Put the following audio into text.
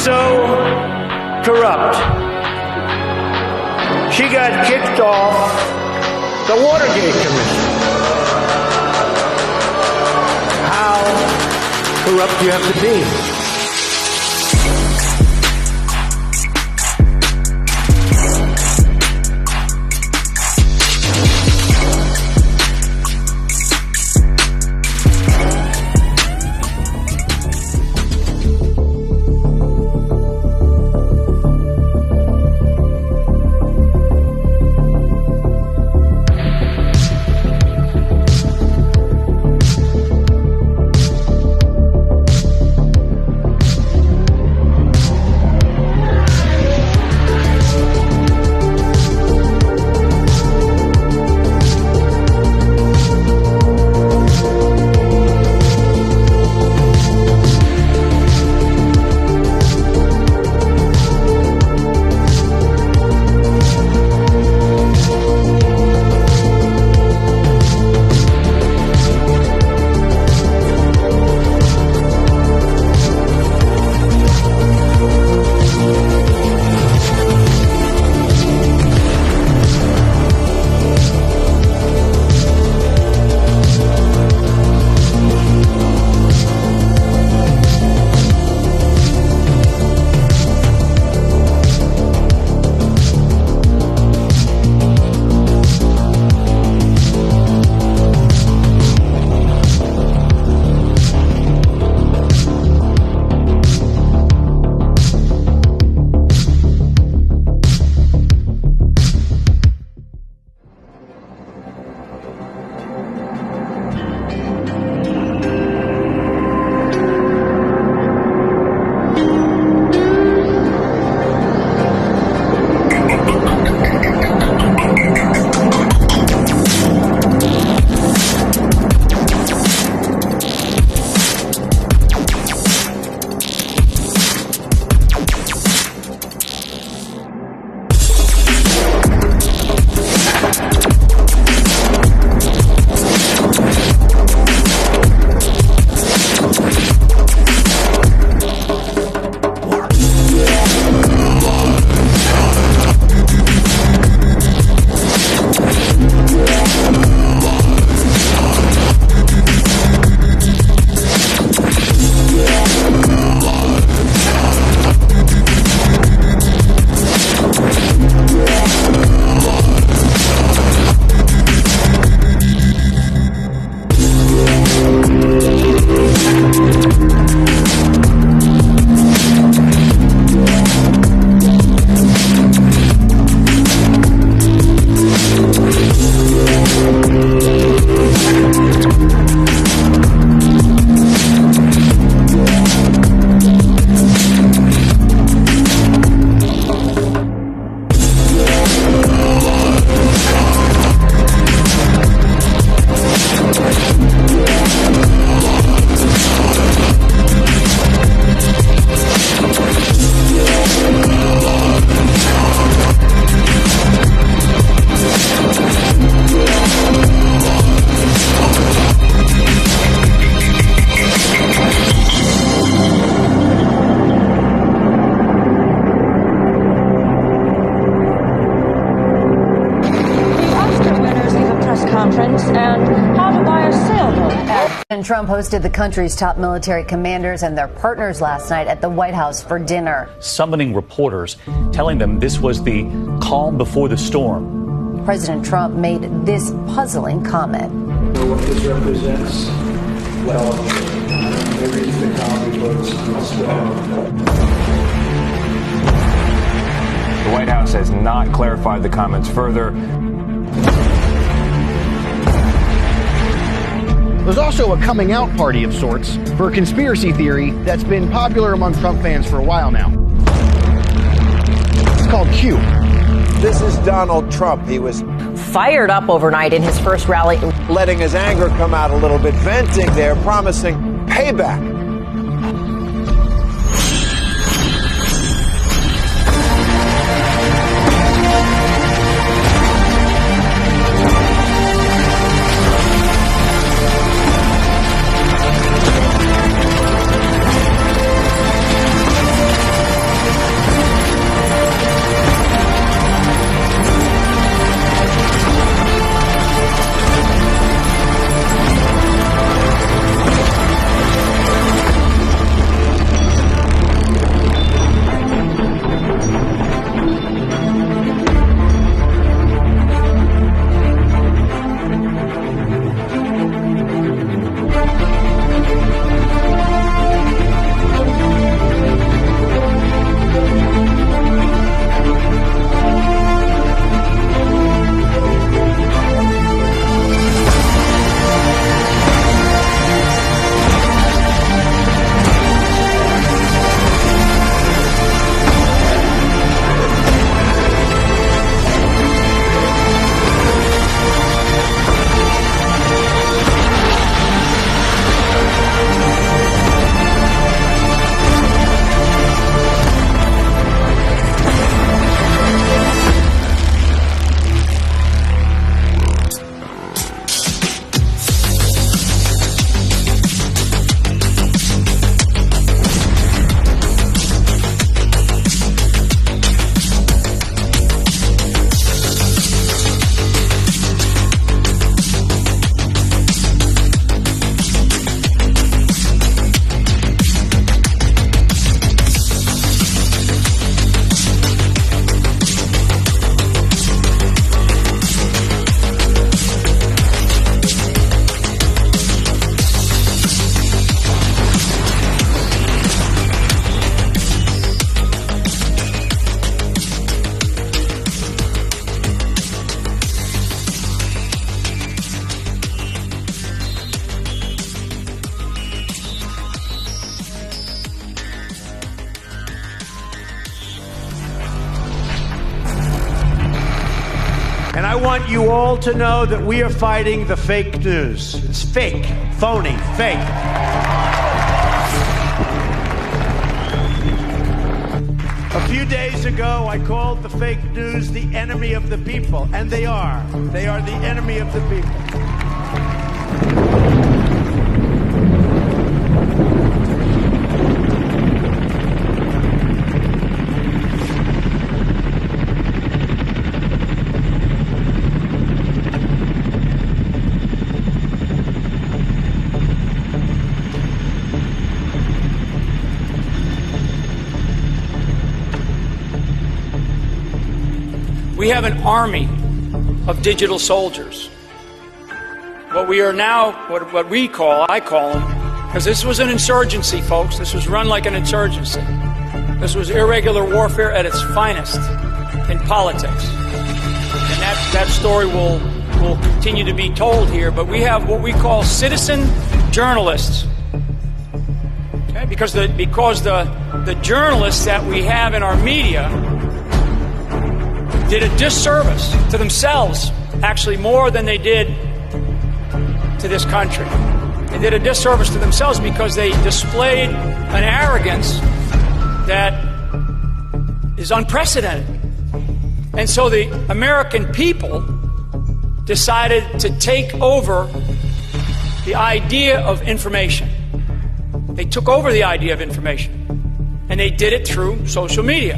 so corrupt. She got kicked off the Watergate Commission. How corrupt do you have to be? President Trump hosted the country's top military commanders and their partners last night at the White House for dinner. Summoning reporters, telling them this was the calm before the storm. President Trump made this puzzling comment. What this represents, well, maybe it's the calm before the storm. The White House has not clarified the comments further. There's also a coming out party of sorts for a conspiracy theory that's been popular among Trump fans for a while now. It's called Q. This is Donald Trump. He was fired up overnight in his first rally, letting his anger come out a little bit, venting there, promising payback. And I want you all to know that we are fighting the fake news. It's fake, phony, fake. A few days ago, I called the fake news the enemy of the people, and they are. They are the enemy of the people. We have an army of digital soldiers. What we are now, what we call, I call them, because this was an insurgency, folks. This was run like an insurgency. This was irregular warfare at its finest in politics. And that story will continue to be told here. But we have what we call citizen journalists. Okay? Because the journalists that we have in our media did a disservice to themselves, actually more than they did to this country. They did a disservice to themselves because they displayed an arrogance that is unprecedented. And so the American people decided to take over the idea of information. They took over the idea of information, and they did it through social media.